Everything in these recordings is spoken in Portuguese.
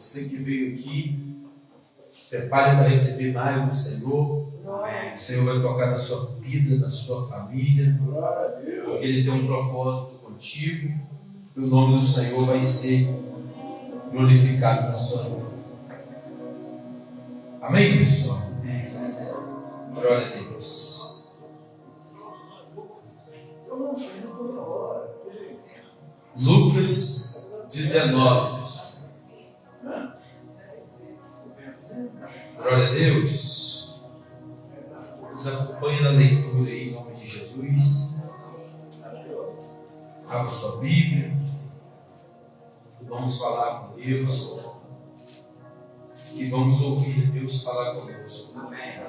Você que veio aqui, se prepare para receber mais do Senhor. O Senhor vai tocar na sua vida, na sua família, porque Ele tem um propósito contigo e o nome do Senhor vai ser glorificado na sua vida. Amém, pessoal? Glória a Deus. Lucas 19, pessoal. Glória a Deus. Nos acompanhe na leitura aí, em nome de Jesus. Abra sua Bíblia e vamos falar com Deus. E vamos ouvir Deus falar conosco. Amém.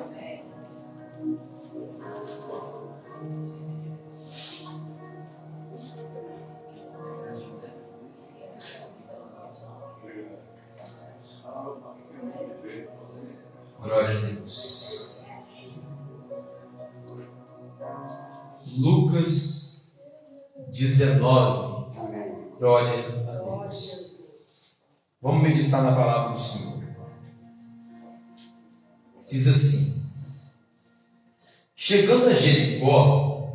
Glória a Deus. Lucas 19. Glória a Deus. Vamos meditar na palavra do Senhor. Diz assim: chegando a Jericó,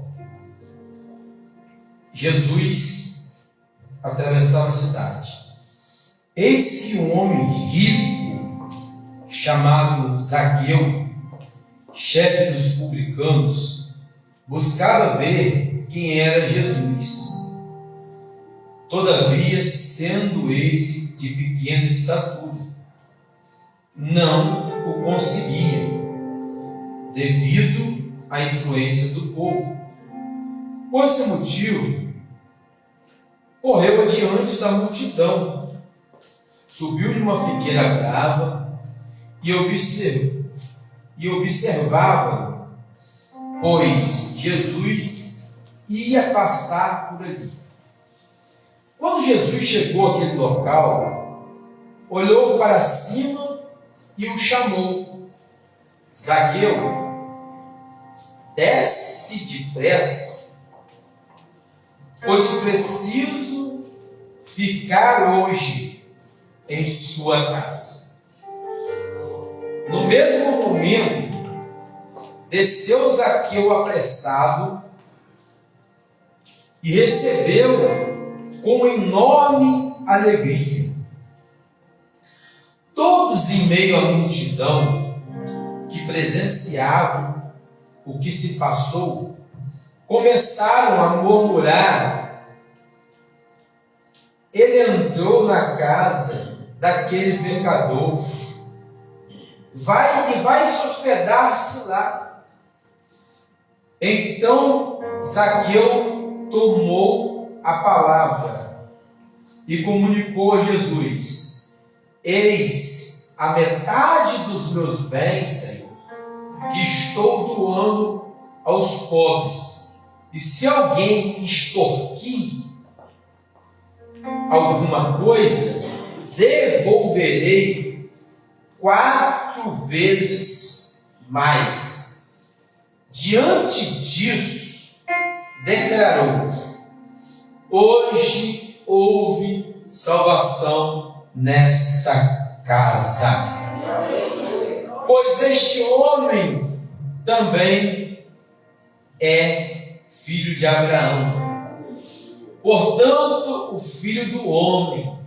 Jesus atravessava a cidade. Eis que um homem rico, chamado Zaqueu, chefe dos publicanos, buscava ver quem era Jesus. Todavia, sendo ele de pequena estatura, não o conseguia, devido à influência do povo. Por esse motivo, correu adiante da multidão, subiu numa figueira brava e observava, pois Jesus ia passar por ali. Quando Jesus chegou àquele local, olhou para cima e o chamou: Zaqueu, desce depressa, pois preciso ficar hoje em sua casa. No mesmo momento, desceu Zaqueu apressado e recebeu com enorme alegria. Todos em meio à multidão que presenciavam o que se passou, começaram a murmurar: ele entrou na casa daquele pecador, vai se hospedar-se lá. Então Zaqueu tomou a palavra e comunicou a Jesus: eis a metade dos meus bens, Senhor, que estou doando aos pobres. E se alguém extorquir alguma coisa, devolverei 4 vezes mais. Diante disso, declarou: hoje houve salvação nesta casa, pois este homem também é filho de Abraão. Portanto, o Filho do Homem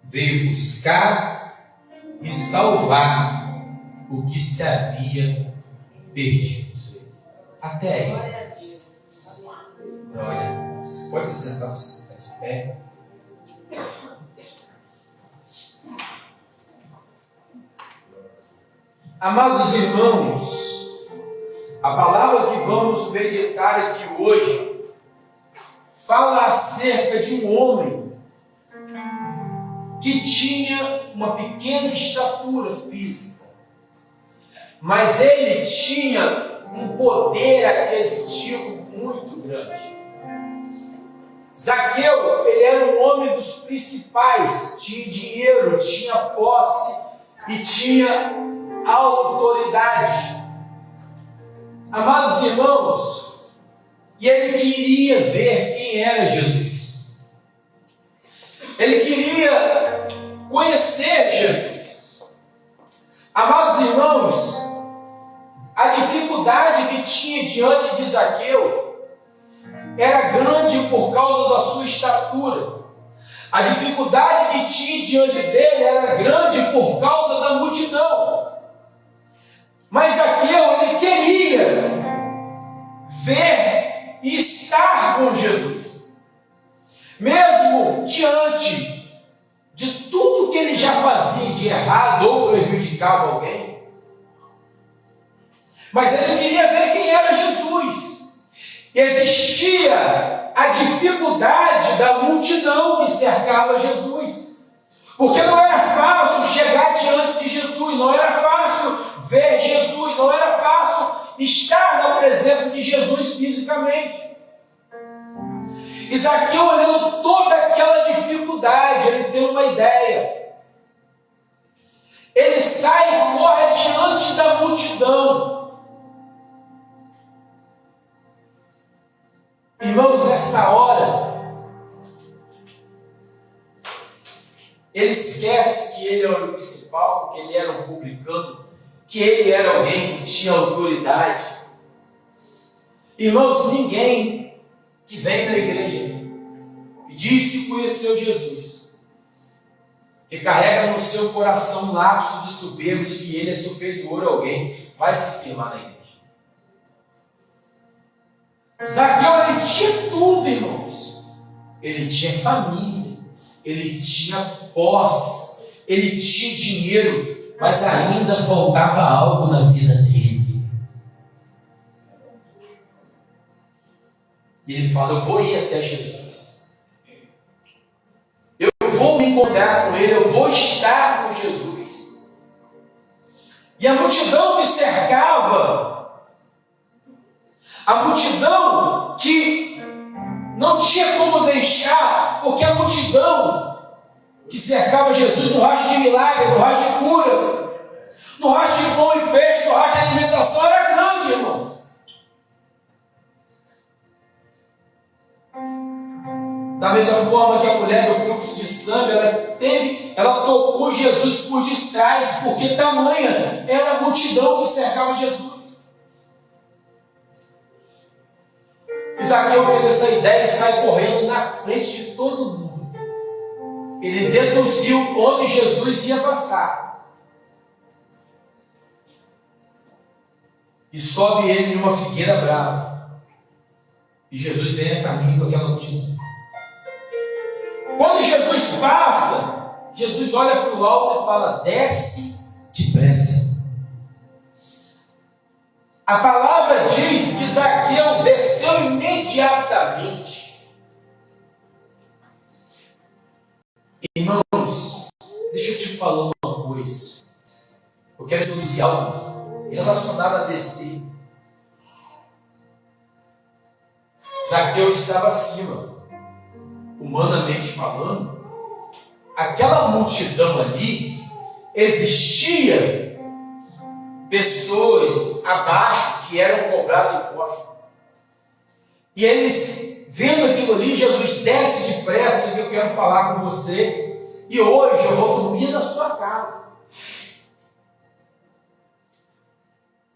veio buscar e salvar o que se havia perdido. Até aí. Glória a Deus. Pode sentar, você está de pé. Amados irmãos, a palavra que vamos meditar aqui hoje fala acerca de um homem que tinha uma pequena estatura física, mas ele tinha um poder aquisitivo muito grande. Zaqueu, ele era um homem dos principais, tinha dinheiro, tinha posse e tinha autoridade. Amados irmãos, e ele queria ver quem era Jesus. Ele queria conhecer Jesus. Amados irmãos, a dificuldade que tinha diante de Zaqueu era grande por causa da sua estatura. A dificuldade que tinha diante dele era grande por causa da multidão. Mas Zaqueu, ele queria ver e estar com Jesus. Mesmo diante de tudo que ele já fazia de errado ou prejudicava alguém. Mas ele queria ver quem era Jesus. Existia a dificuldade da multidão que cercava Jesus. Porque não era fácil chegar diante de Jesus, não era fácil ver Jesus, não era fácil estar na presença de Jesus fisicamente. E Zaqueu, olhando toda aquela dificuldade, ele tem uma ideia. Ele sai e corre diante da multidão. Irmãos, nessa hora, ele esquece que ele era o principal, que ele era um publicano, que ele era alguém que tinha autoridade. Irmãos, ninguém que vem da igreja e diz que conheceu Jesus, que carrega no seu coração um lapso de soberba de que ele é superior a alguém, vai se firmar na igreja. Zaqueu, ele tinha tudo, irmãos. Ele tinha família, ele tinha posse, ele tinha dinheiro, mas ainda faltava algo na vida dele. E ele fala: eu vou ir até Jesus, eu vou me encontrar com ele, eu vou estar com Jesus. E a multidão que cercava, a multidão que não tinha como deixar, porque a multidão que cercava Jesus no rastro de milagre, no rastro de cura, no rastro de pão e peixe, no rastro de alimentação, era grande, irmãos. Da mesma forma que a mulher do fluxo de sangue, ela tocou Jesus por detrás, porque tamanha era a multidão que cercava Jesus. Zaqueu teve essa ideia e sai correndo na frente de todo mundo. Ele deduziu onde Jesus ia passar. E sobe ele numa figueira brava. E Jesus vem a caminho com aquela multidão. Quando Jesus passa, Jesus olha para o alto e fala: desce depressa. A palavra diz que Zaqueu desceu imediatamente. Irmãos, deixa eu te falar uma coisa. Eu quero introduzir algo relacionado a descer. Zaqueu estava acima, humanamente falando. Aquela multidão ali, existia pessoas abaixo que eram cobradas impostos. E eles, vendo aquilo ali, Jesus desce depressa, que eu quero falar com você, e hoje eu vou dormir na sua casa.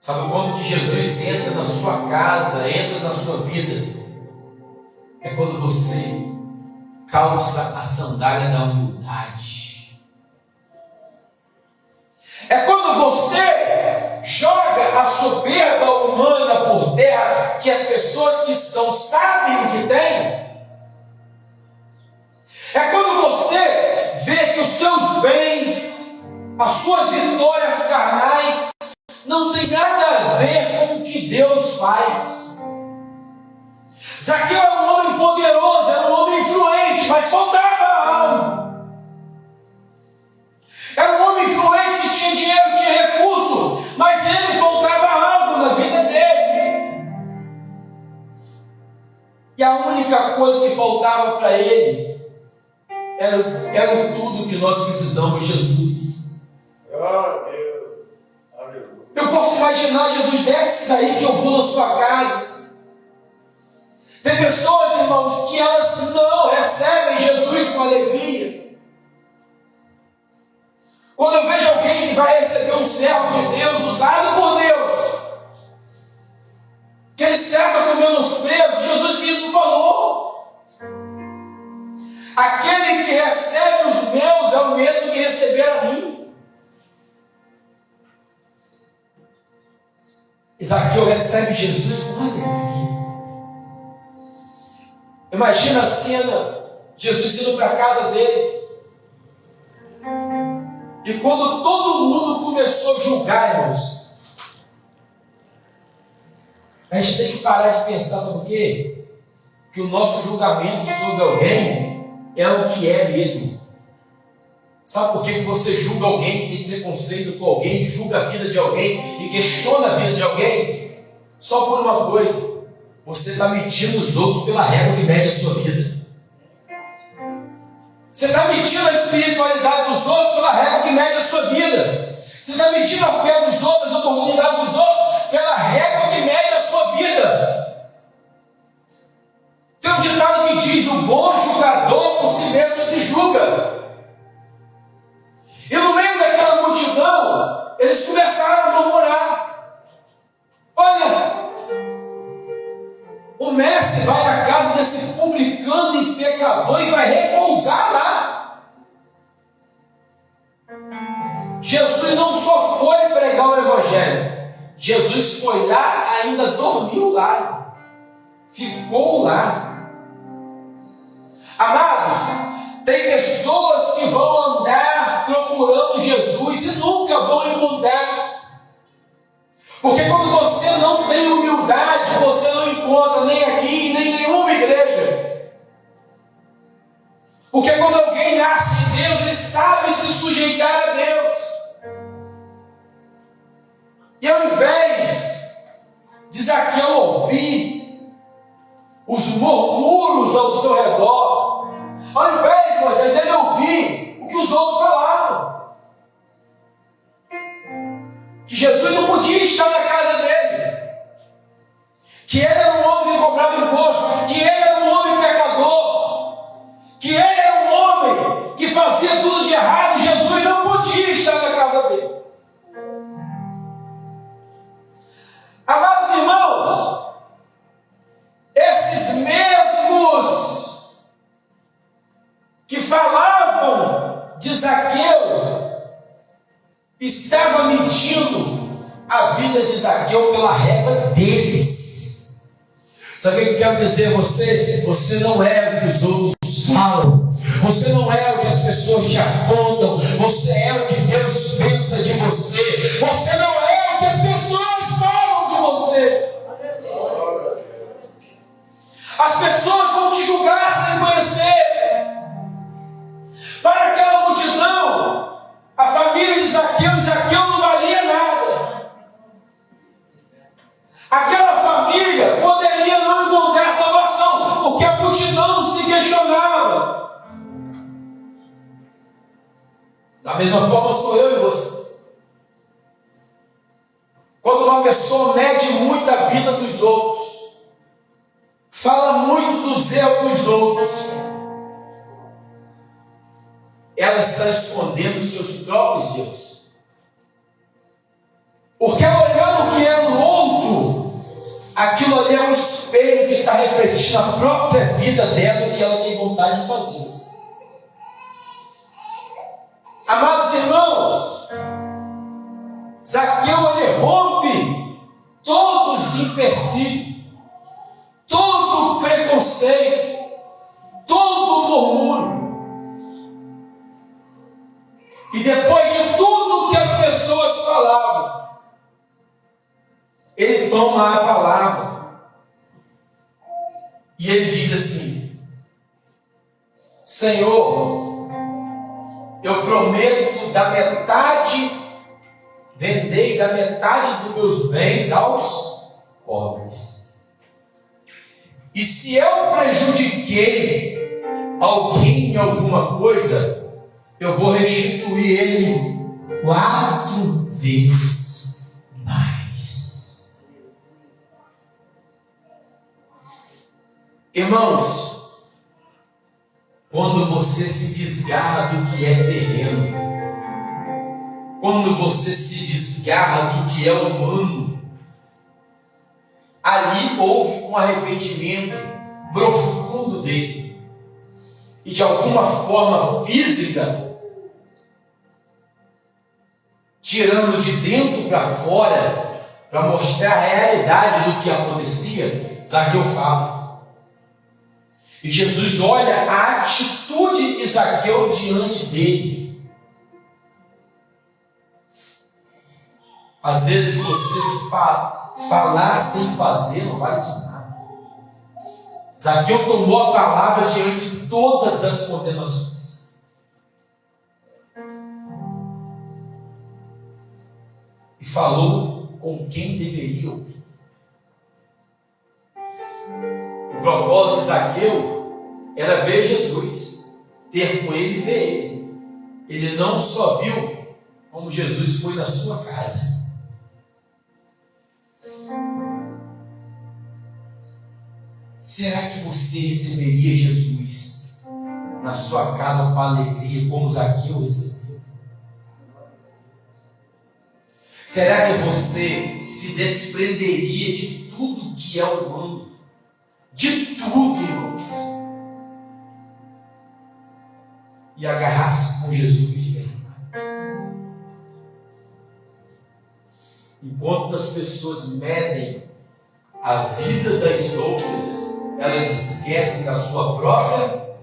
Sabe quando que Jesus entra na sua casa, entra na sua vida? É quando você calça a sandália da humildade. É quando você joga a soberba humana por terra, que as pessoas que são sabem que tem. É quando você vê que os seus bens, as suas vitórias carnais, não tem nada a ver com o que Deus faz. Zaqueu era um homem poderoso, era um homem influente, mas faltava algo. Era um homem influente que tinha dinheiro, tinha recurso, mas ele faltava algo na vida dele. E a única coisa que faltava para ele era tudo que nós precisamos, Jesus. Eu posso imaginar: Jesus, desce daí que eu vou na sua casa. Tem pessoas, irmãos, que elas não recebem Jesus com alegria. Quando eu vejo alguém que vai receber um servo de Deus, usado por Deus, que eles tratam com menosprezo, Jesus mesmo falou: aquele que recebe os meus é o mesmo que receber a mim. Zaqueu recebe Jesus com alegria. Imagina a cena, Jesus indo para a casa dele. E quando todo mundo começou a julgar, irmãos, a gente tem que parar de pensar, sabe o quê? Que o nosso julgamento sobre alguém é o que é mesmo. Sabe por que você julga alguém, tem preconceito com alguém, julga a vida de alguém e questiona a vida de alguém? Só por uma coisa: você está medindo os outros pela régua que mede a sua vida. Você está medindo a espiritualidade dos outros pela régua que mede a sua vida. Você está medindo a fé dos outros, a oportunidade dos outros pela régua que mede a sua vida. Tem um ditado que diz: o bom julgador por si mesmo se julga. E no meio daquela multidão, eles começaram a murmurar: olha, o mestre vai na casa desse publicano e pecador e vai repousar lá. Jesus não só foi pregar o Evangelho, Jesus foi lá, ainda dormiu lá, ficou lá. Amados, tem pessoas que vão andar procurando Jesus e nunca vão encontrar. Porque quando você não tem humildade, você não encontra nem aqui, nem em nenhuma igreja. Porque quando alguém nasce de Deus, ele sabe se sujeitar a Deus. E ao invés de Zaqueu ouvir os murmúrios ao seu redor, ao invés, Moisés, dele ouvir o que os outros falavam, que Jesus não podia estar na casa dele, que ele era um homem que cobrava imposto, que ele era um homem pecador, que ele era um homem que fazia tudo de errado. Jesus não podia estar na casa dele. Amados irmãos, esses mesmos que falavam de Zaqueu estava medindo a vida de Zaqueu pela régua deles. Sabe o que eu quero dizer a você? Você não é o que os outros falam, você não é o que as pessoas te apontam, você é o que Deus pensa de você, você não é o que as pessoas falam de você. As pessoas vão te julgar sem conhecer. Para aquela multidão, a família de Zaqueu não valia nada. Aquela família poderia não encontrar salvação, porque a multidão se questionava. Da mesma forma sou eu e você. Quando uma pessoa mede muito a vida dos outros, fala muito dos erros dos outros, ela está escondendo os seus próprios erros. Porque ela olhando o que é no outro, aquilo ali é um espelho que está refletindo a própria vida dela, que ela tem vontade de fazer. Amados irmãos, Zaqueu, ele rompe todos os empecilhos, todo preconceito, todo murmúrio. E depois de tudo que as pessoas falavam, ele toma a palavra e ele diz assim: Senhor, eu prometo dar metade, vendei da metade dos meus bens aos pobres. E se eu prejudiquei alguém em alguma coisa, eu vou restituir ele 4 vezes mais. Irmãos, quando você se desgarra do que é terreno, quando você se desgarra do que é humano, ali houve um arrependimento profundo dele. E de alguma forma física, tirando de dentro para fora, para mostrar a realidade do que acontecia, Zaqueu fala. E Jesus olha a atitude de Zaqueu diante dele. Às vezes você falar sem fazer não vale de nada. Zaqueu tomou a palavra diante de todas as condenações. E falou com quem deveria ouvir. O propósito de Zaqueu era ver Jesus, ter com ele e ver ele. Ele não só viu como Jesus foi na sua casa. Será que você receberia Jesus na sua casa com alegria, como Zaqueu recebeu? Será que você se desprenderia de tudo que é humano? De tudo, irmãos. E agarrasse com Jesus de verdade? Enquanto as pessoas medem a vida das outras, elas esquecem da sua própria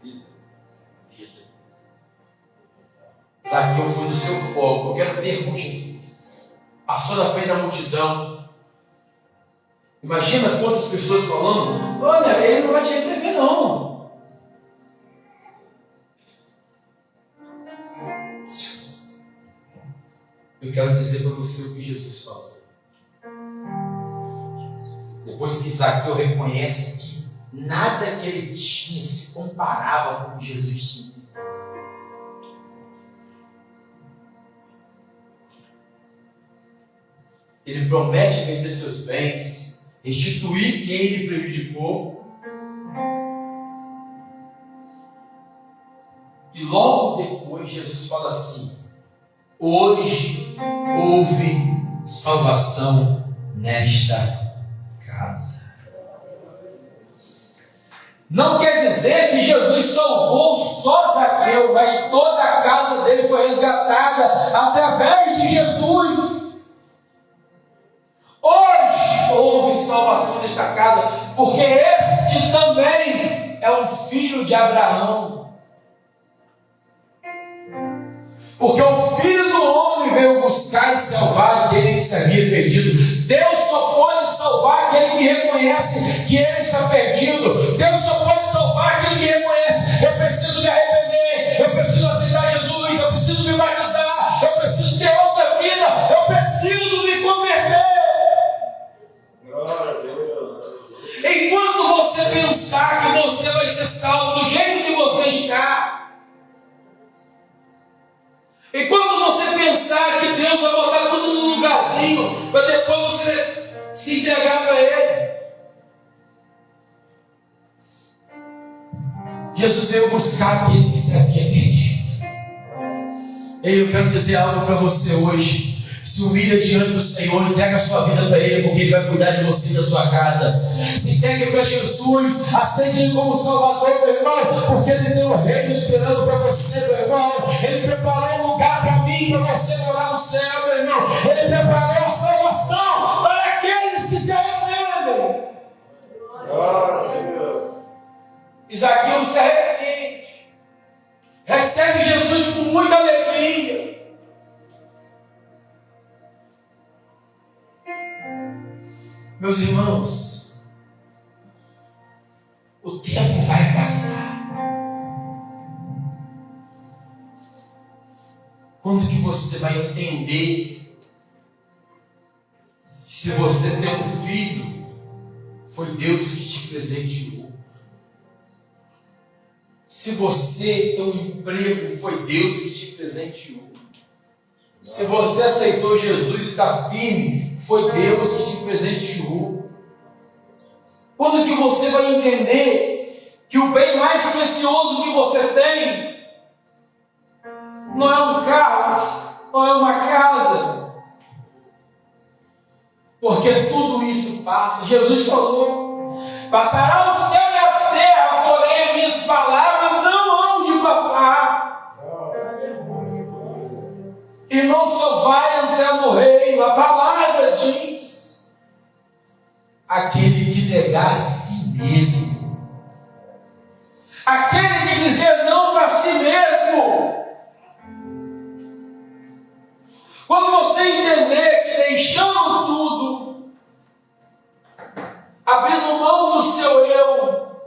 vida. Zaqueu foi no seu foco. Eu quero ter com Jesus. Passou na frente da multidão. Imagina quantas pessoas falando: olha, ele não vai te receber não. Eu quero dizer para você o que Jesus falou. Depois que Zaqueu reconhece que nada que ele tinha se comparava com o que Jesus tinha. Ele promete vender seus bens, restituir quem ele prejudicou. E logo depois Jesus fala assim: hoje houve salvação nesta casa. Não quer dizer que Jesus salvou só Zaqueu, mas toda a casa dele foi resgatada através de Jesus. Hoje houve salvação nesta casa, porque este também é um filho de Abraão. Porque o Filho do Homem veio buscar e salvar aquele que se havia perdido. Deus só pode salvar aquele que reconhece que ele está perdido. Deus só pode salvar aquele que reconhece: eu preciso me arrepender, eu preciso aceitar Jesus, eu preciso me batizar, eu preciso ter outra vida, eu preciso me converter. Enquanto você pensar que você vai ser salvo do jeito que você está, e quando você pensar que Deus vai botar tudo no lugarzinho, para depois você se entregar para Ele. Jesus veio buscar aquele que se havia perdido. E eu quero dizer algo para você hoje. Se humilha diante do Senhor, entrega a sua vida para Ele, porque Ele vai cuidar de você e da sua casa. Se entregue para Jesus, aceite Ele como Salvador, meu irmão, porque Ele tem um reino esperando para você, meu irmão. Ele preparou um lugar para mim, para você morar no céu, meu irmão. Ele preparou a salvação para aqueles que se arrependem. Zaqueu se arrepende, recebe Jesus com muita alegria. Meus irmãos, o tempo vai passar. Quando que você vai entender que se você tem um filho, foi Deus que te presenteou? Se você tem um emprego, foi Deus que te presenteou. Se você aceitou Jesus e está firme, foi Deus que te presenteou. Quando que você vai entender que o bem mais precioso que você tem não é um carro, não é uma passa. Jesus falou: passará o céu e a terra, porém minhas palavras não hão de passar. E não só vai entrar no reino, a palavra diz: aquele que negar a si mesmo, aquele que dizer não para si mesmo. Quando você entender que deixando tudo, abrindo mão do seu eu,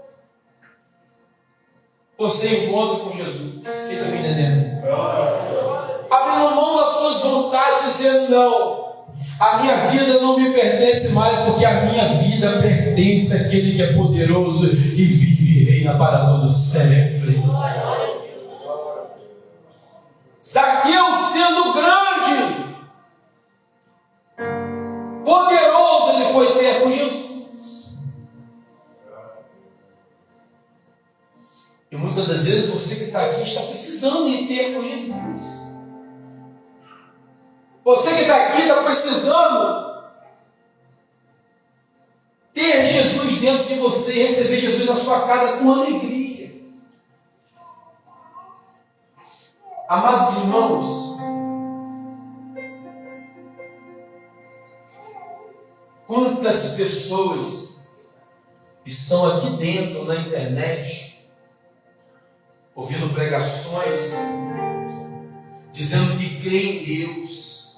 você encontra com Jesus. Quem está me entendendo? Abrindo mão das suas vontades, dizendo: não, a minha vida não me pertence mais, porque a minha vida pertence àquele que é poderoso e vive e reina para todos sempre. Zaqueu, sendo grande, poderoso, ele foi ter com Jesus. E muitas das vezes você que está aqui está precisando de ter com Jesus. Você que está aqui está precisando ter Jesus dentro de você e receber Jesus na sua casa com alegria. Amados irmãos, quantas pessoas estão aqui dentro na internet ouvindo pregações dizendo que crê em Deus,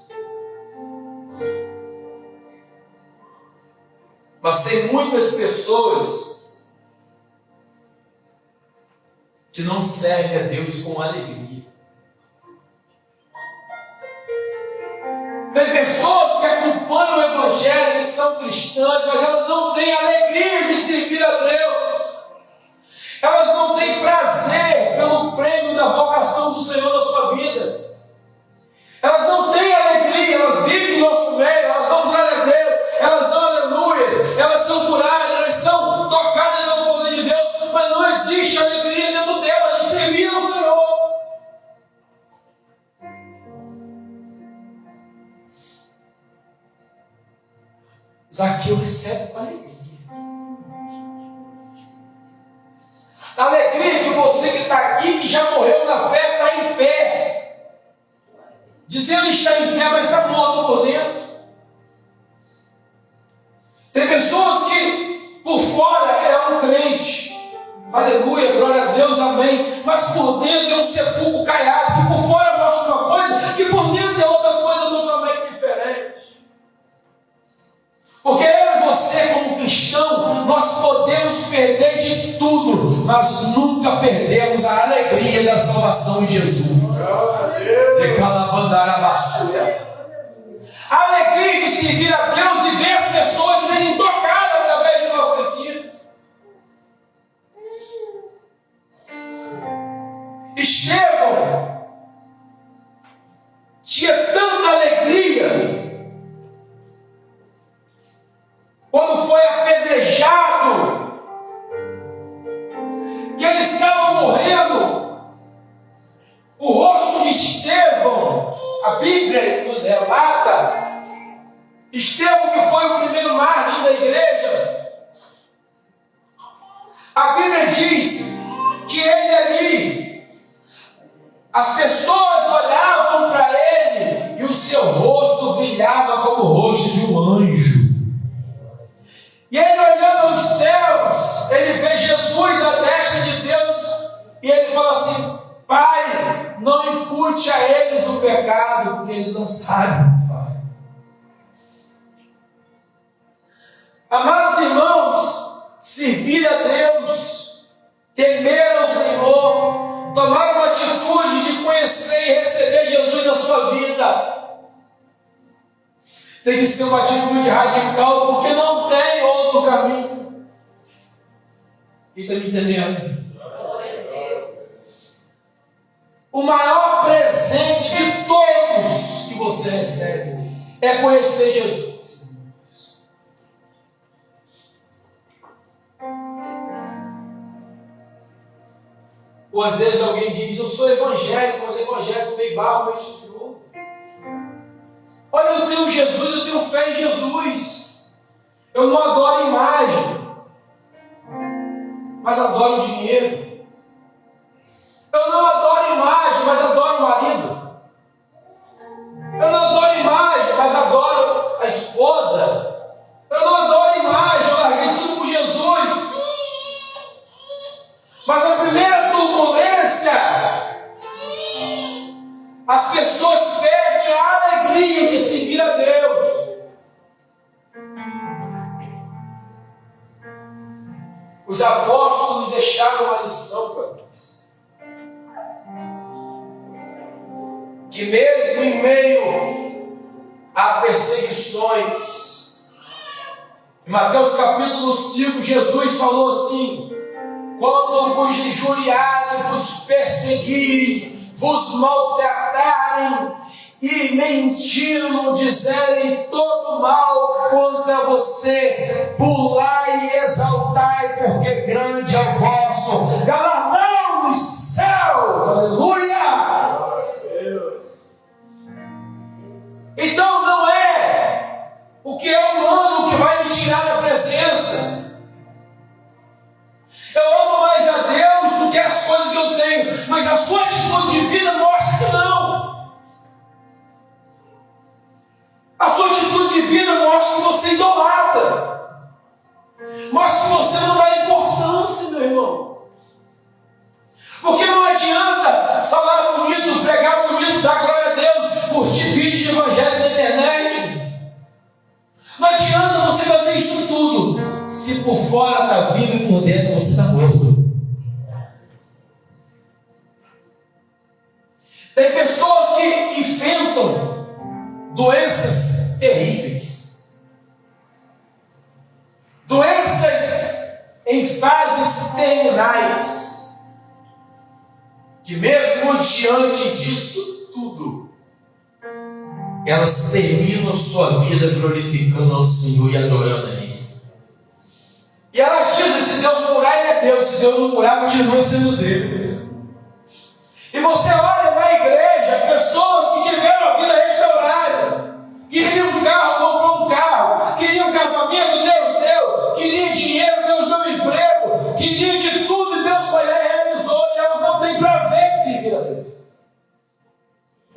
mas tem muitas pessoas que não servem a Deus com alegria. Tem pessoas que acompanham o Evangelho, que são cristãs, mas elas não têm alegria de servir a Deus. Elas não têm prazer pelo prêmio da vocação do Senhor na sua vida. Elas não têm alegria, elas vivem no nosso meio, elas dão glória a Deus, elas dão aleluias, elas são curadas, elas são tocadas pelo poder de Deus, mas não existe alegria dentro delas de servir ao Senhor. Zaqueu recebe com alegria. A alegria que você que está aqui, que já morreu na fé, está em pé. Dizendo estar em pé, mas está morto por dentro. Tem pessoas que por fora é um crente. Aleluia, glória a Deus, amém. Mas por dentro é um sepulcro caiado, que por fora mostra uma coisa, que por dentro é outra coisa totalmente diferente. Porque eu e você, como cristão, nós podemos perder de tudo, mas nunca perdemos a alegria da salvação em Jesus. A alegria de servir a Deus e ver as pessoas serem tocadas através de nossas vidas. Estevão tinha tanta alegria quando foi apedrejado, que ele estava morrendo. O rosto de Estevão, a Bíblia nos relata, Estevão que foi o primeiro mártir da igreja, a Bíblia diz que ele ali, as pessoas olhavam para ele e o seu rosto brilhava como o rosto de um anjo. E ele olhando aos céus, ele vê Jesus à destra de Deus, e ele fala assim: Pai, não impute a eles o pecado, porque eles não sabem o que fazem. Amados irmãos, servir a Deus, temer ao Senhor, tomar uma atitude de conhecer e receber Jesus na sua vida, tem que ser uma atitude radical, porque não tem outro caminho. E está me entendendo? O maior presente de todos que você recebe é conhecer Jesus. Ou às vezes alguém diz: eu sou evangélico, mas evangélico meio barro, meio chuchu. Olha, eu tenho Jesus, eu tenho fé em Jesus. Eu não adoro imagem, mas adoro o dinheiro. Eu não adoro imagem, mas adoro o marido. Eu não adoro imagem, mas adoro a esposa. Eu não adoro imagem, eu larguei tudo por Jesus. Mas a primeira turbulência, as pessoas perdem a alegria de servir a Deus. Os apóstolos deixaram uma lição para nós. Que mesmo em meio a perseguições, em Mateus capítulo 5, Jesus falou assim: quando vos injuriarem, vos perseguirem, vos maltratarem e mentindo, dizerem todo mal contra você, pulai e exaltai, porque grande é o vosso galardão nos céus. Aleluia! Então não é o que é humano que vai me tirar da presença. Eu amo mais a Deus do que as coisas que eu tenho, mas a sua atitude de vida mostra que não. A sua atitude de vida mostra que você idolatra, mostra que você não dá importância, meu irmão. Porque não adianta falar bonito, pregar bonito, dar glória a Deus, curtir vídeos de evangelho na internet. Não adianta você fazer isso tudo se por fora está vivo e por dentro você está morto. Tem pessoas que inventam doenças terríveis, doenças em fases terminais, que mesmo diante disso tudo, elas terminam sua vida glorificando ao Senhor e adorando a Ele. E elas dizem: se Deus curar, Ele é Deus, se Deus não curar, continua sendo Deus. E você olha na igreja, pessoas que tiveram a vida restaurada, queriam um carro, comprou um carro, queriam um casamento, Deus deu, queria dinheiro, Deus deu emprego, queria de tudo e Deus foi lá e realizou, e elas não têm prazer de servir a Deus.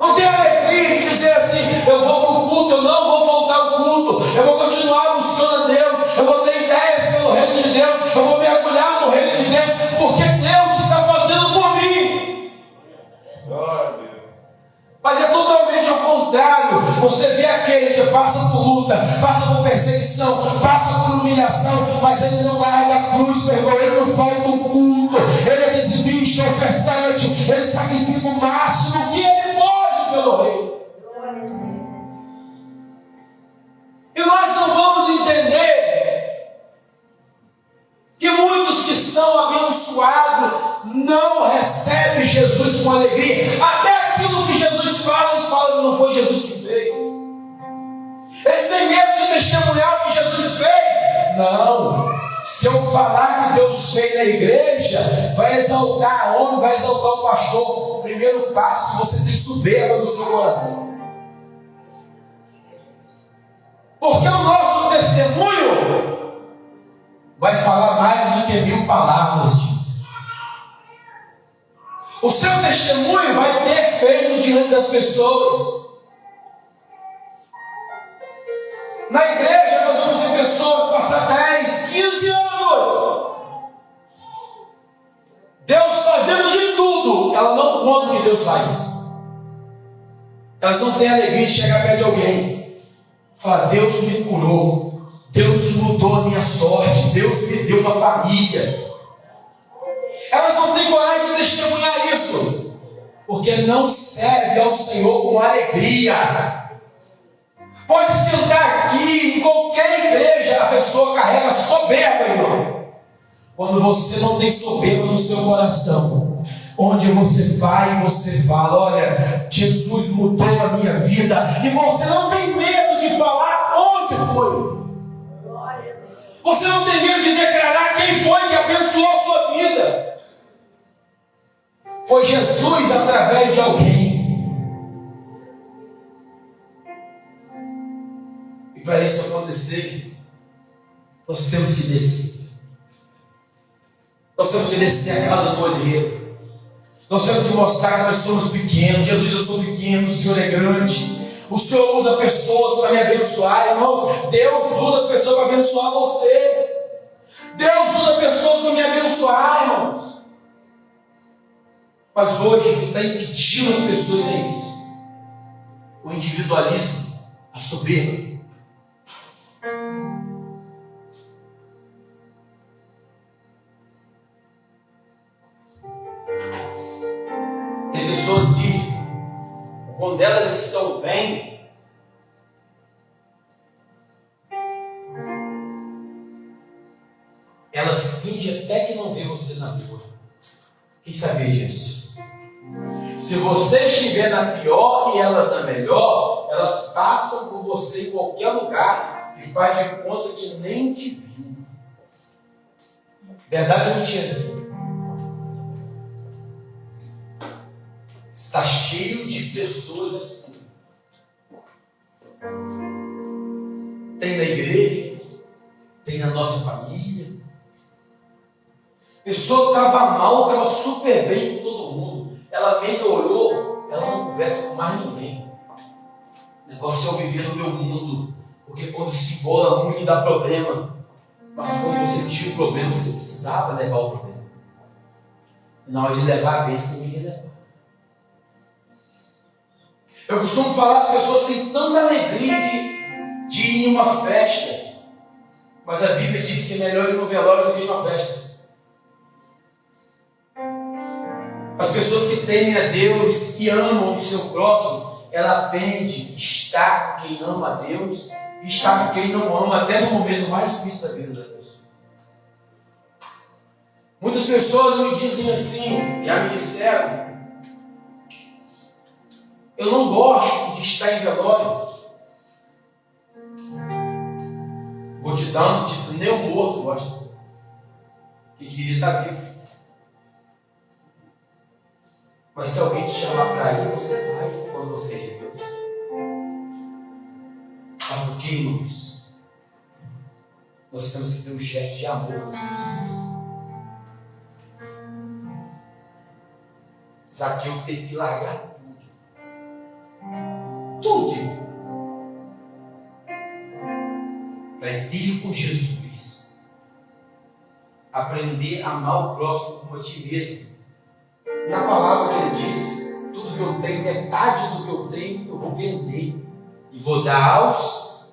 Não tem alegria de dizer assim: eu vou para o culto, eu não vou voltar ao culto, eu vou continuar buscando a Deus, eu vou ter ideias pelo reino de Deus, eu vou mergulhar no reino de Deus, porque Deus está fazendo por mim. Mas é totalmente ao contrário. Você vê aquele que passa por luta, passa por perseguição, passa por humilhação, mas ele não larga a cruz, meu irmão. Ele não falta o culto, ele é dizimista, ofertante, ele sacrifica o máximo que ele pode pelo rei. E nós não vamos entender que muitos que são abençoados não recebem Jesus com alegria. Até aquilo que Jesus fala, eles falam que não foi Jesus que fez. Eles têm medo de testemunhar o que Jesus fez. Não. Se eu falar que Deus fez na igreja, vai exaltar a homem, vai exaltar o pastor. O primeiro passo que você tem soberba no seu coração. Porque o nosso testemunho vai falar mais do que 1000 palavras. O seu testemunho vai ter efeito diante das pessoas. Na igreja nós vamos ver pessoas passar 10, 15 anos Deus fazendo de tudo, ela não conta o que Deus faz. Elas não têm alegria de chegar perto de alguém, falar: Deus me curou, Deus mudou a minha sorte, Deus me deu uma família. Elas não têm coragem de testemunhar isso, porque não serve ao Senhor com alegria. Pode sentar aqui, em qualquer igreja, a pessoa carrega soberba, irmão. Quando você não tem soberba no seu coração, onde você vai, você fala: olha, Jesus mudou a minha vida, e você não tem medo de falar onde foi. Você não tem medo de declarar quem foi que abençoou a sua vida. Foi Jesus através de alguém. E para isso acontecer, Nós temos que descer. Nós temos que descer a casa do olheiro. Nós temos que mostrar que nós somos pequenos. Jesus, eu sou pequeno, o Senhor é grande. O Senhor usa pessoas para me abençoar, irmãos. Deus usa as pessoas para abençoar você. Deus usa pessoas para me abençoar, irmãos. Mas hoje o que está impedindo as pessoas é isso: o individualismo, a soberba. Tem pessoas que, quando elas estão bem, elas fingem até que não vê você na rua. Quem sabia disso? Se você estiver na pior e elas na melhor, elas passam por você em qualquer lugar e faz de conta que nem te viu. Verdade ou mentira? Está cheio de pessoas assim. Tem na igreja, tem na nossa família. A pessoa estava mal, estava super bem com todo mundo. Ela melhorou, ela não conversa com mais ninguém. O negócio é eu viver no meu mundo, porque quando se embola muito dá problema. Mas quando você tinha o problema, você precisava levar o problema. E na hora de levar a bênção, ninguém quer levar. Eu costumo falar, as pessoas têm tanta alegria de ir em uma festa, mas a Bíblia diz que é melhor ir no velório do que ir numa festa. As pessoas que temem a Deus e amam o seu próximo, ela aprende a estar com quem ama a Deus e estar com quem não ama, até no momento mais difícil da vida da pessoa. Muitas pessoas me dizem assim, já me disseram: eu não gosto de estar em velório. Vou te dar uma notícia: nem o morto gosta, que queria estar vivo. Mas se alguém te chamar para ir, você vai quando você é de Deus. Sabe por quê, irmãos? Nós temos que ter um gesto de amor com as pessoas. Zaqueu teve que largar tudo para ir com Jesus, aprender a amar o próximo como a ti mesmo. Na palavra que ele disse: tudo que eu tenho, metade do que eu tenho, eu vou vender e vou dar aos.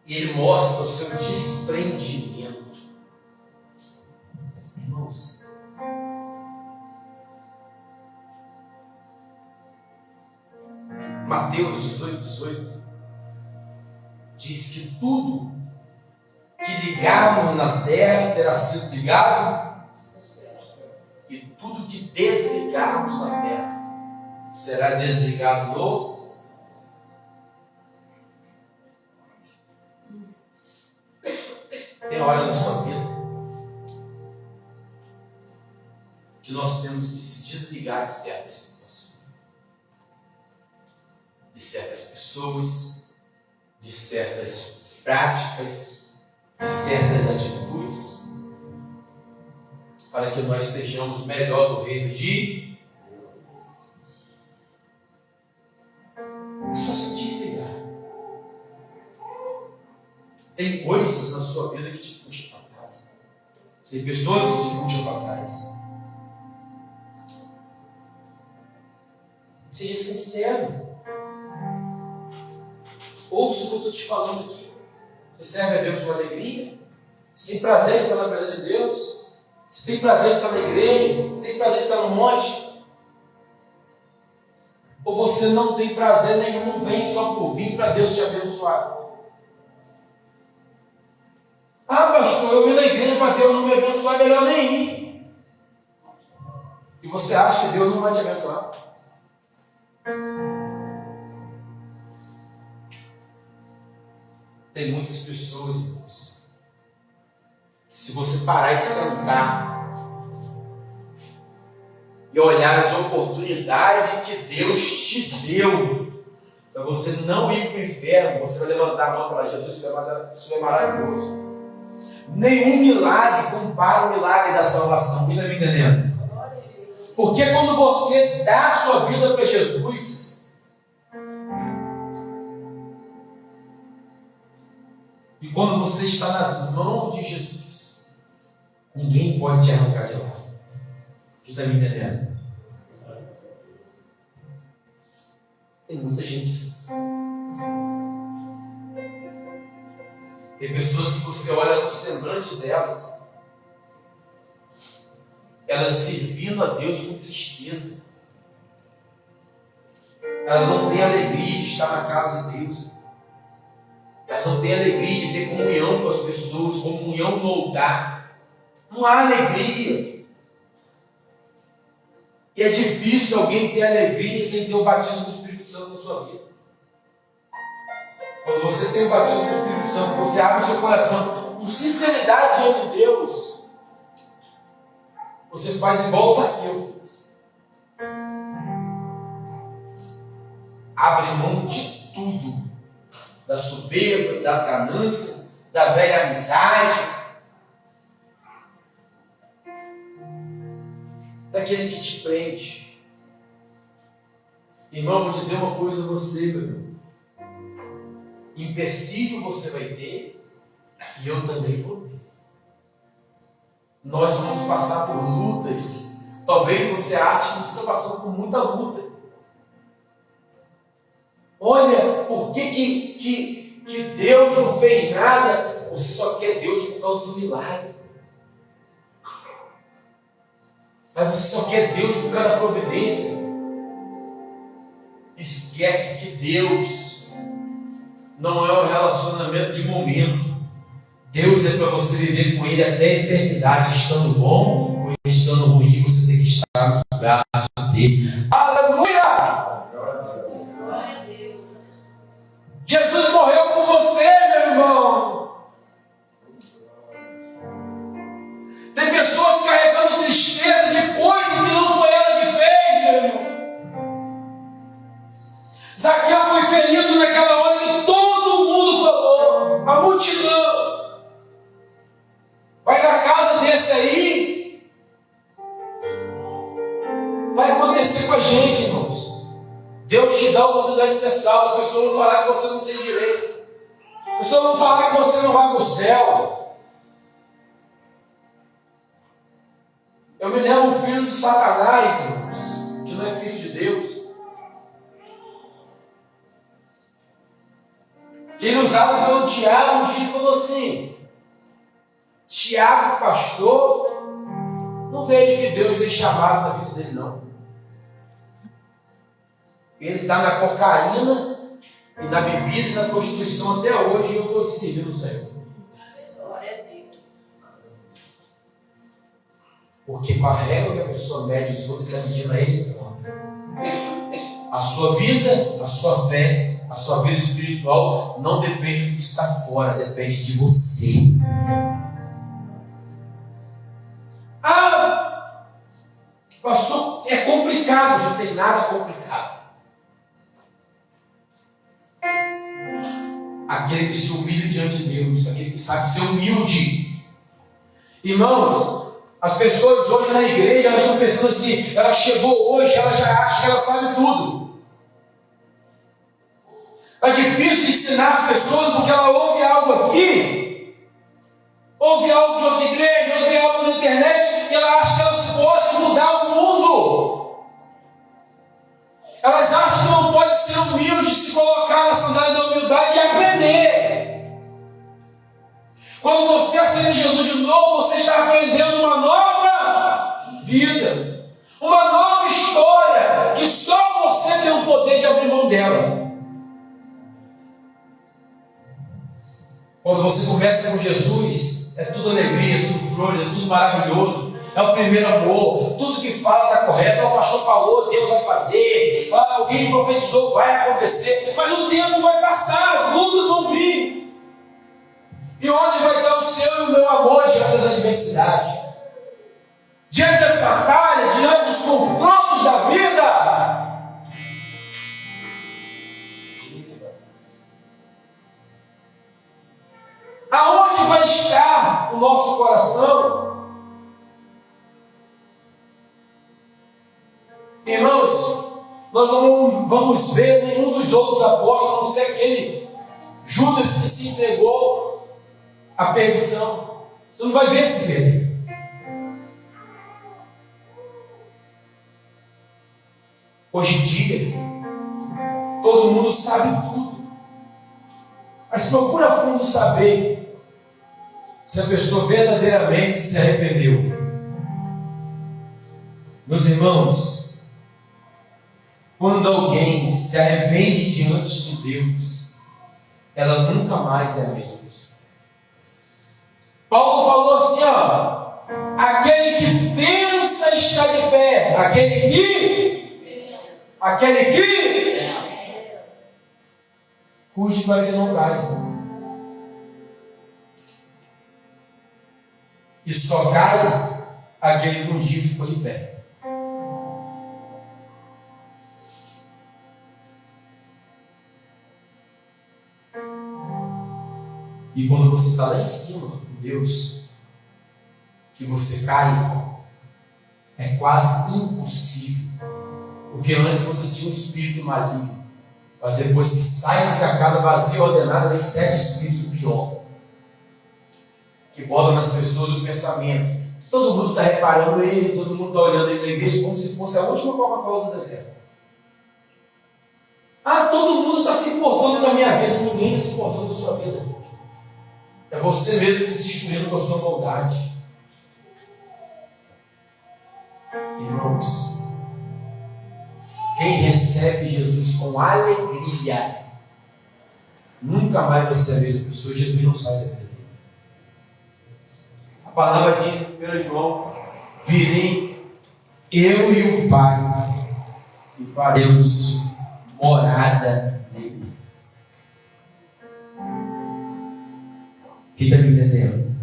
E ele mostra o seu desprendimento. Irmãos, Mateus 18 diz que tudo que ligarmos na terra terá sido ligado, e tudo que desligarmos na terra será desligado no. Tem hora na sua vida que nós temos que se desligar de certas situações, de certas pessoas, de certas práticas, de certas atitudes, para que nós sejamos melhor no reino de Deus. É só se desligar. Tem coisas na sua vida que te puxam para trás. Tem pessoas que te puxam para trás. Seja sincero. Ouça o que eu estou te falando aqui. Você serve a Deus com alegria? Você tem prazer de estar na presença de Deus? Você tem prazer de estar na igreja? Você tem prazer de estar no monte? Ou você não tem prazer nenhum, vem só por vir para Deus te abençoar? Ah, pastor, eu vim na igreja para Deus não me abençoar, é melhor nem ir. E você acha que Deus não vai te abençoar? Tem muitas pessoas, irmãos, que se você parar e sentar e olhar as oportunidades que Deus te deu, para você não ir para o inferno, você vai levantar a mão e falar: Jesus, isso é maravilhoso. Nenhum milagre compara o milagre da salvação. Quem está me entendendo? Porque quando você dá a sua vida para Jesus, e quando você está nas mãos de Jesus, ninguém pode te arrancar de lá. Quem está me entendendo? Tem muita gente assim. Tem pessoas que você olha no semblante delas, elas servindo a Deus com tristeza. Elas não têm alegria de estar na casa de Deus. Elas não têm alegria de ter comunhão com as pessoas, comunhão no altar. Não há alegria. E é difícil alguém ter alegria sem ter o batismo do Espírito Santo na sua vida. Quando você tem o batismo do Espírito Santo, você abre o seu coração com sinceridade diante de Deus, você faz igual o Zaqueu. Abre mão de tudo, da soberba, das ganâncias, da velha amizade, daquele que te prende. Irmão, vou dizer uma coisa a você, meu irmão. Empecilho você vai ter, e eu também vou ter. Nós vamos passar por lutas. Talvez você ache que você está passando por muita luta. Olha, por que Deus não fez nada? Você só quer Deus por causa do milagre. Mas você só quer Deus por causa da providência. Esquece que Deus não é um relacionamento de momento. Deus é para você viver com Ele até a eternidade, estando bom ou estando ruim, você tem que estar nos braços dele. Aleluia! Jesus morreu por você, meu irmão. Tem pessoas carregando tristeza de coisa que não foi ela que fez, meu irmão. Zaqueu foi ferido naquela hora que todo mundo falou, a multidão. Vai na casa desse aí, vai acontecer com a gente, irmãos. Deus te dá a oportunidade de ser salvo. As pessoas vão falar que você não tem direito. As pessoas vão falar que você não vai para o céu. Eu me lembro do filho de Satanás, irmãos, que não é filho de Deus. Que ele usado pelo diabo, um dia ele falou assim: Tiago, pastor, não vejo que Deus tem chamado na vida dele, não. Ele está na cocaína e na bebida e na prostituição até hoje, e eu estou te servindo o Senhor. Porque com a régua que a pessoa mede os outros, está medindo a ele próprio. A sua vida, a sua fé, a sua vida espiritual não depende do que está fora, depende de você. Ah, pastor, é complicado. Não tem nada complicado. Aquele que se humilha diante de Deus, aquele que sabe ser humilde. Irmãos, as pessoas hoje na igreja, elas estão pensando assim: ela chegou hoje, ela já acha que ela sabe tudo. É difícil ensinar as pessoas porque ela ouve algo aqui, ouve algo de outra igreja, ouve algo na internet, e ela acha que elas podem mudar o mundo. Elas acham que não pode ser humilde, se colocar na sandália da humildade e aprender. Quando você aceita Jesus de novo, você está aprendendo uma nova vida, uma nova história, que só você tem o poder de abrir mão dela. Quando você começa com Jesus, é tudo alegria, tudo flores, é tudo maravilhoso. É o primeiro amor, tudo que fala está correto. O pastor falou, Deus vai fazer. Alguém profetizou, vai acontecer. Mas o tempo vai passar, as lutas vão vir. E onde vai estar o seu e o meu amor diante das adversidades? Diante das batalhas, diante dos confrontos da vida? o nosso coração. Irmãos, nós não vamos ver nenhum dos outros apóstolos, a não ser aquele Judas que se entregou à perdição. Você não vai ver esse Pedro. Hoje em dia, todo mundo sabe tudo. Mas procura a fundo saber se a pessoa verdadeiramente se arrependeu. Meus irmãos, quando alguém se arrepende diante de Deus, ela nunca mais é a mesma pessoa. Paulo falou assim, aquele que pensa está de pé, aquele que cuide para que não caia. E só cai aquele que um dia ficou de pé. E quando você está lá em cima com Deus, que você cai, é quase impossível. Porque antes você tinha um espírito maligno, mas depois que sai fica a casa vazia, ordenada, vem 7 espíritos pior, que botam nas pessoas o pensamento. Todo mundo está reparando ele, todo mundo está olhando ele na igreja como se fosse a última Coca-Cola do deserto. Todo mundo está se importando da minha vida, ninguém está se importando da sua vida. É você mesmo se destruindo com a sua maldade. Irmãos, quem recebe Jesus com alegria nunca mais vai ser a mesma pessoa. Jesus não sai da vida dele. A palavra diz em 1 João: virei eu e o Pai e faremos morada nele. Quem está me entendendo?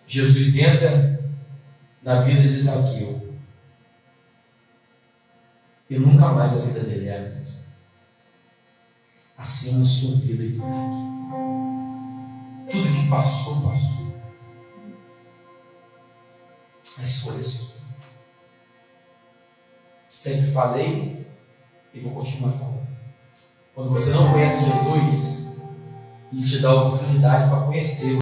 Jesus entra na vida de Zaqueu e nunca mais a vida dele é a mesma. Assim é a sua vida que está aqui. Tudo que passou, passou. A escolha é sua. Sempre falei e vou continuar falando. Quando você não conhece Jesus, Ele te dá a oportunidade para conhecê-lo.